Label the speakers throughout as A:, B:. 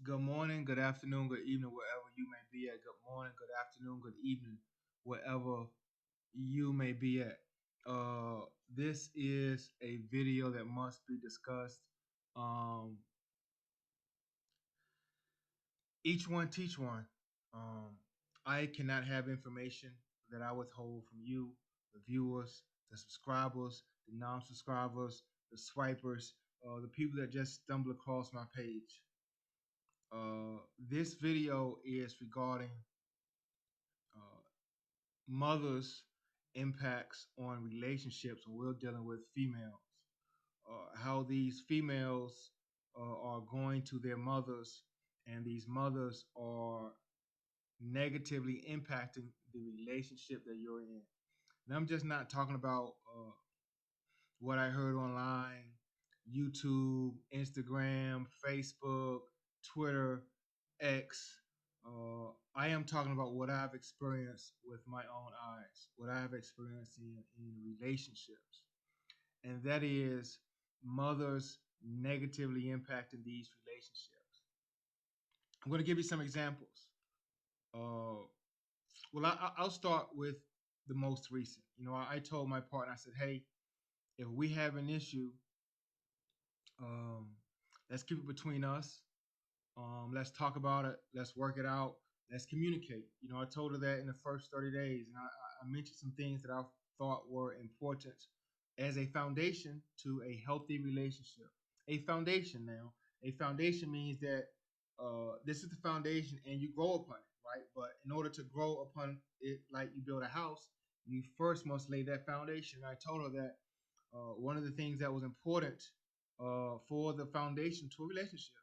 A: Good morning, good afternoon, good evening, wherever you may be at. Good morning, good afternoon, good evening, wherever you may be at. This is a video that must be discussed. Um, each one teach one. Um, I cannot have information that I withhold from you, the viewers, the subscribers, the non-subscribers, the swipers, the people that just stumble across my page. This video is regarding uh, mothers' impacts on relationships when we're dealing with females. How these females are going to their mothers, and these mothers are negatively impacting the relationship that you're in. And I'm just not talking about what I heard online, YouTube, Instagram, Facebook, Twitter, X. I am talking about what I've experienced with my own eyes, what I've experienced in relationships. And that is mothers negatively impacting these relationships. I'm going to give you some examples. Uh, I'll start with the most recent. I told my partner, I said, hey, if we have an issue, um, let's keep it between us. Let's talk about it. Let's work it out. Let's communicate. I told her that in the first 30 days. And I mentioned some things that I thought were important as a foundation to a healthy relationship. A foundation now. A foundation means that this is the foundation and you grow upon it, right? But in order to grow upon it like you build a house, you first must lay that foundation. And I told her that one of the things that was important for the foundation to a relationship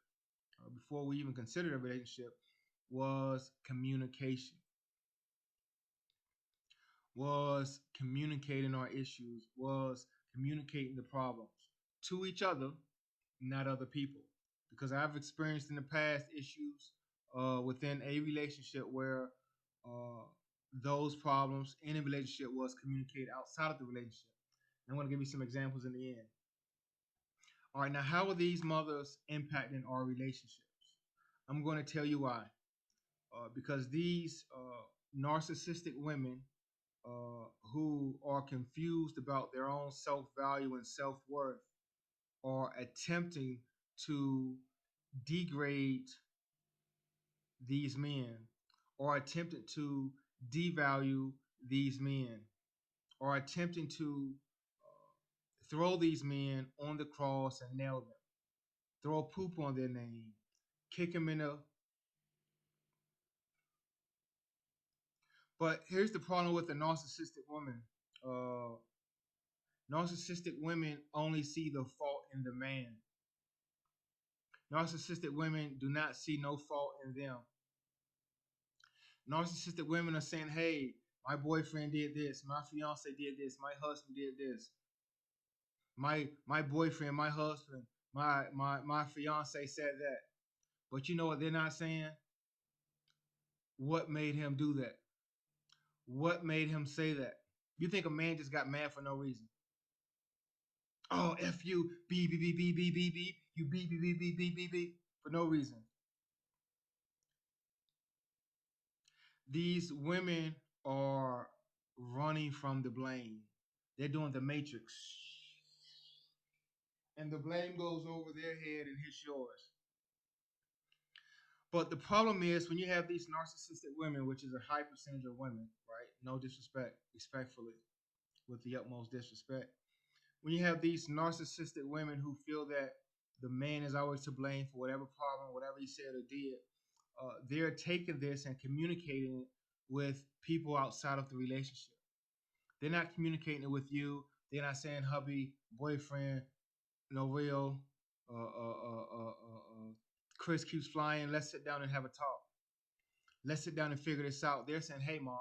A: before we even considered a relationship was communication, was communicating our issues, was communicating the problems to each other, not other people. Because I've experienced in the past issues within a relationship where uh, those problems in a relationship was communicated outside of the relationship. And I'm going to give you some examples in the end. All right, now how are these mothers impacting our relationships? I'm going to tell you why. Because these narcissistic women who are confused about their own self value and self worth are attempting to degrade these men, or attempting to devalue these men, or attempting to throw these men on the cross and nail them, throw poop on their name, kick them in the. But here's the problem with the narcissistic woman. Uh, Narcissistic women only see the fault in the man. Narcissistic women do not see no fault in them. Narcissistic women are saying, hey, my boyfriend did this, my fiance did this, my husband did this. My boyfriend, my husband, my fiance said that. But you know what they're not saying? What made him do that? What made him say that? You think a man just got mad for no reason? Oh, F you, B, B, B, B, B, B, B, you B, B, B, B, B, B, B, for no reason. These women are running from the blame. They're doing the matrix. And the blame goes over their head and hits yours. But the problem is when you have these narcissistic women, which is a high percentage of women, right? No disrespect, respectfully, with the utmost disrespect. When you have these narcissistic women who feel that the man is always to blame for whatever problem, whatever he said or did, they're taking this and communicating it with people outside of the relationship. They're not communicating it with you. They're not saying hubby, boyfriend, no real. Uh, uh, uh, uh, Chris keeps flying. Let's sit down and have a talk. Let's sit down and figure this out. They're saying, hey, mom.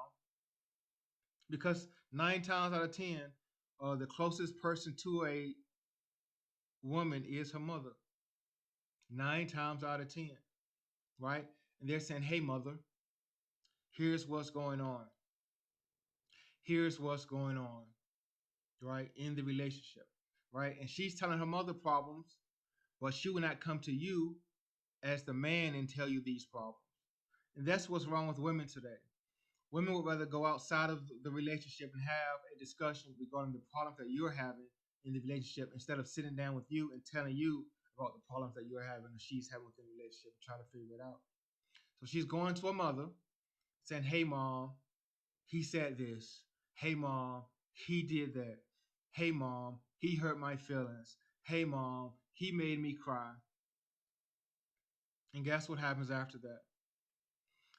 A: Because 9 times out of 10, the closest person to a woman is her mother. 9 times out of 10, right? And they're saying, hey, mother, here's what's going on. Here's what's going on, right? In the relationship, right? And she's telling her mother problems, but she will not come to you as the man and tell you these problems. And that's what's wrong with women today. Women would rather go outside of the relationship and have a discussion regarding the problems that you're having in the relationship instead of sitting down with you and telling you about the problems that you're having or she's having within the relationship and trying to figure it out. So she's going to a mother saying, "Hey, mom, he said this. Hey, mom, he did that. Hey, mom, he hurt my feelings. Hey, mom, he made me cry." And guess what happens after that?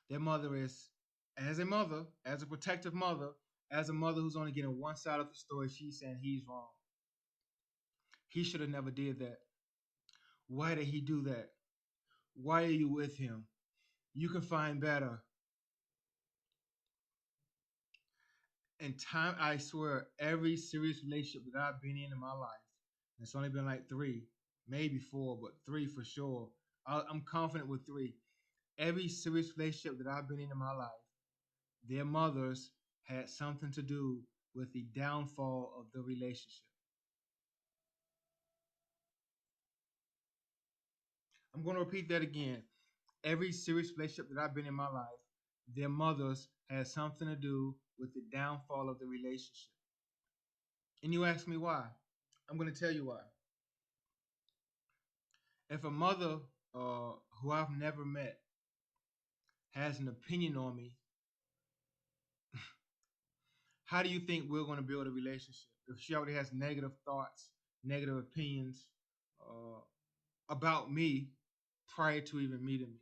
A: Their mother is, as a mother, as a protective mother, as a mother who's only getting one side of the story, she's saying he's wrong. He should have never did that. Why did he do that? Why are you with him? You can find better. And time, I swear, every serious relationship that I've been in my life, and it's only been like three, maybe four, but three for sure. I'm confident with three. Every serious relationship that I've been in my life, their mothers had something to do with the downfall of the relationship. I'm going to repeat that again. Every serious relationship that I've been in my life, their mothers had something to do with the downfall of the relationship. And you ask me why? I'm going to tell you why. If a mother who I've never met has an opinion on me, how do you think we're going to build a relationship? If she already has negative thoughts, negative opinions uh, about me prior to even meeting me.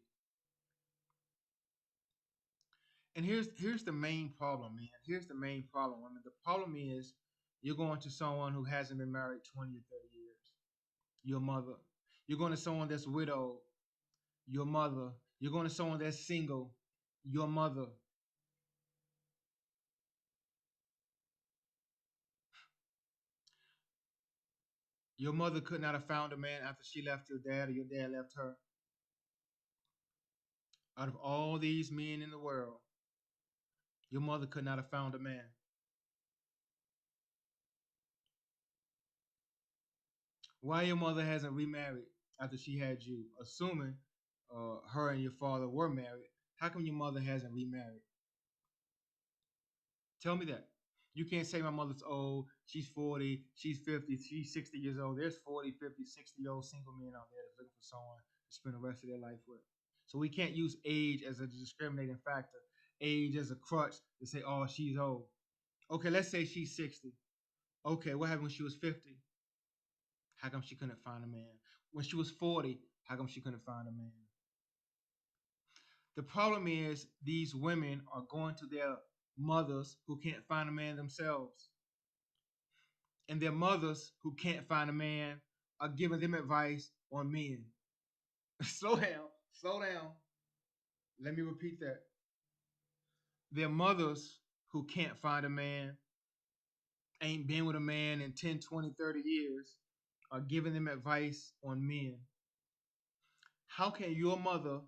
A: And here's the main problem, man. Here's the main problem, women. The problem is you're going to someone who hasn't been married 20 or 30 years. Your mother. You're going to someone that's widowed. Your mother. You're going to someone that's single. Your mother. Your mother could not have found a man after she left your dad or your dad left her. Out of all these men in the world, your mother could not have found a man. Why your mother hasn't remarried after she had you, assuming her and your father were married? How come your mother hasn't remarried? Tell me that. You can't say my mother's old, she's 40, she's 50, she's 60 years old. There's 40, 50, 60-year-old single men out there that's looking for someone to spend the rest of their life with. So we can't use age as a discriminating factor, age as a crutch to say, oh, she's old. Okay, let's say she's 60. Okay, what happened when she was 50? How come she couldn't find a man? When she was 40, how come she couldn't find a man? The problem is these women are going to their mothers who can't find a man themselves. And their mothers who can't find a man are giving them advice on men. Slow down, slow down. Let me repeat that. Their mothers who can't find a man, ain't been with a man in 10, 20, 30 years, are giving them advice on men. How can your mother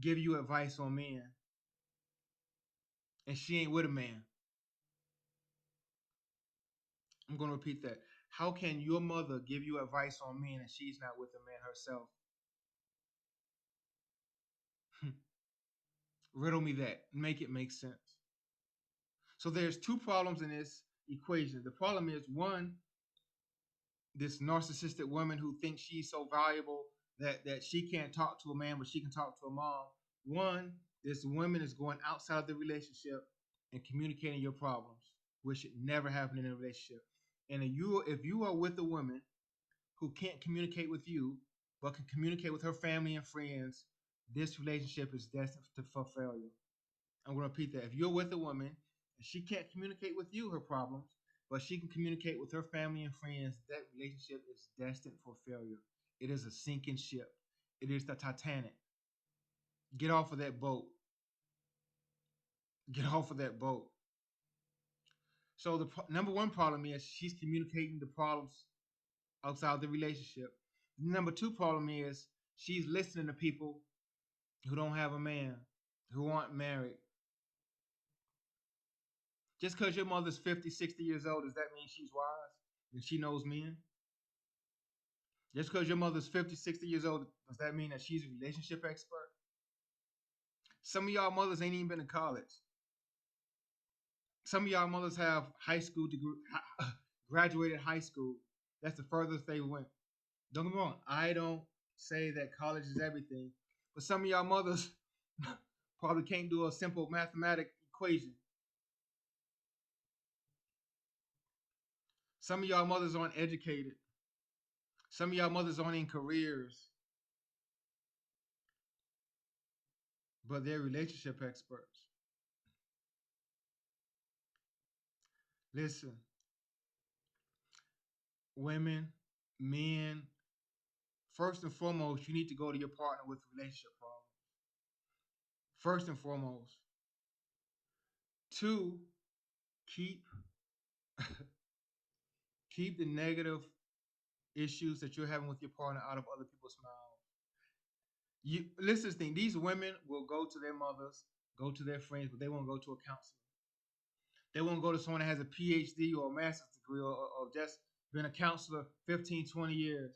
A: give you advice on men and she ain't with a man? I'm going to repeat that. How can your mother give you advice on men and she's not with a man herself? Riddle me that. Make it make sense. So there's two problems in this equation. The problem is one, this narcissistic woman who thinks she's so valuable that she can't talk to a man, but she can talk to a mom. One, this woman is going outside of the relationship and communicating your problems, which should never happen in a relationship. And if you are with a woman who can't communicate with you, but can communicate with her family and friends, this relationship is destined for failure. I'm going to repeat that. If you're with a woman and she can't communicate with you her problems, but she can communicate with her family and friends, that relationship is destined for failure. It is a sinking ship. It is the Titanic. Get off of that boat. Get off of that boat. So the number one problem is she's communicating the problems outside the relationship. Number two problem is she's listening to people who don't have a man, who aren't married. Just because your mother's 50, 60 years old, does that mean she's wise and she knows men? Just because your mother's 50, 60 years old, does that mean that she's a relationship expert? Some of y'all mothers ain't even been to college. Some of y'all mothers have high school degree, graduated high school. That's the furthest they went. Don't get me wrong. I don't say that college is everything, but some of y'all mothers probably can't do a simple mathematic equation. Some of y'all mothers aren't educated. Some of y'all mothers aren't in careers, but they're relationship experts. Listen, women, men, first and foremost, you need to go to your partner with relationship problems. First and foremost. Two, keep keep the negative issues that you're having with your partner out of other people's mouths. You listen to this thing. These women will go to their mothers, go to their friends, but they won't go to a counselor. They won't go to someone that has a PhD or a master's degree or just been a counselor 15, 20 years.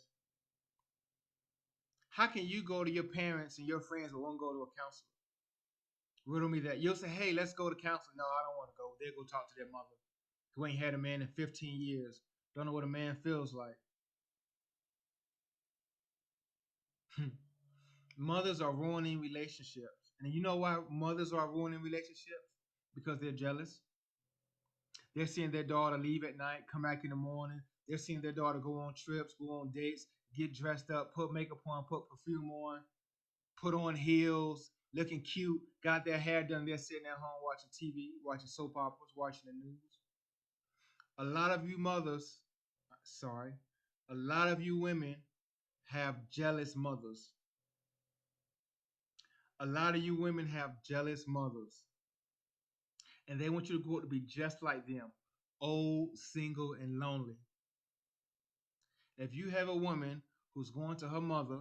A: How can you go to your parents and your friends but won't go to a counselor? Riddle me that. You'll say, hey, let's go to counseling. No, I don't want to go. They'll go talk to their mother who ain't had a man in 15 years. Don't know what a man feels like. Mothers are ruining relationships. And you know why mothers are ruining relationships? Because they're jealous. They're seeing their daughter leave at night, come back in the morning. They're seeing their daughter go on trips, go on dates, get dressed up, put makeup on, put perfume on, put on heels, looking cute, got their hair done. They're sitting at home watching TV, watching soap operas, watching the news. A lot of you mothers, sorry, a lot of you women have jealous mothers. A lot of you women have jealous mothers. And they want you to grow up to be just like them, old, single, and lonely. If you have a woman who's going to her mother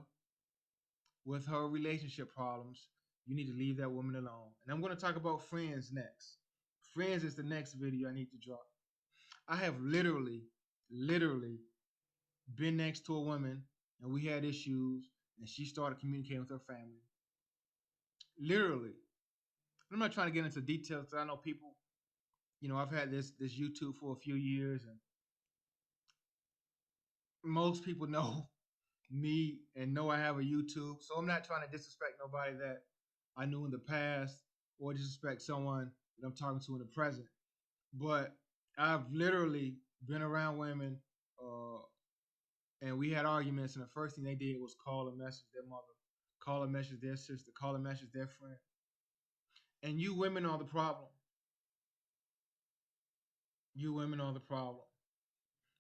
A: with her relationship problems, you need to leave that woman alone. And I'm going to talk about friends next. Friends is the next video I need to drop. I have literally been next to a woman and we had issues and she started communicating with her family. Literally. I'm not trying to get into details because I know people, I've had this YouTube for a few years and most people know me and know I have a YouTube. So I'm not trying to disrespect nobody that I knew in the past or disrespect someone that I'm talking to in the present. But I've literally been around women and we had arguments, and the first thing they did was call and message their mother, call and message their sister, call and message their friend. And you women are the problem. You women are the problem.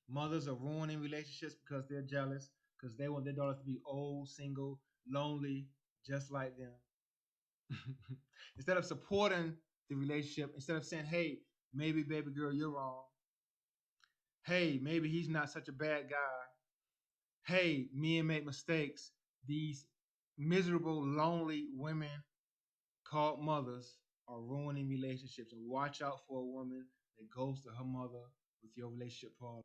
A: Mothers are ruining relationships because they're jealous, because they want their daughters to be old, single, lonely, just like them. Instead of supporting the relationship, instead of saying, hey, maybe baby girl, you're wrong. Hey, maybe he's not such a bad guy. Hey, men make mistakes. These miserable, lonely women called mothers are ruining relationships. And watch out for a woman that goes to her mother with your relationship problem.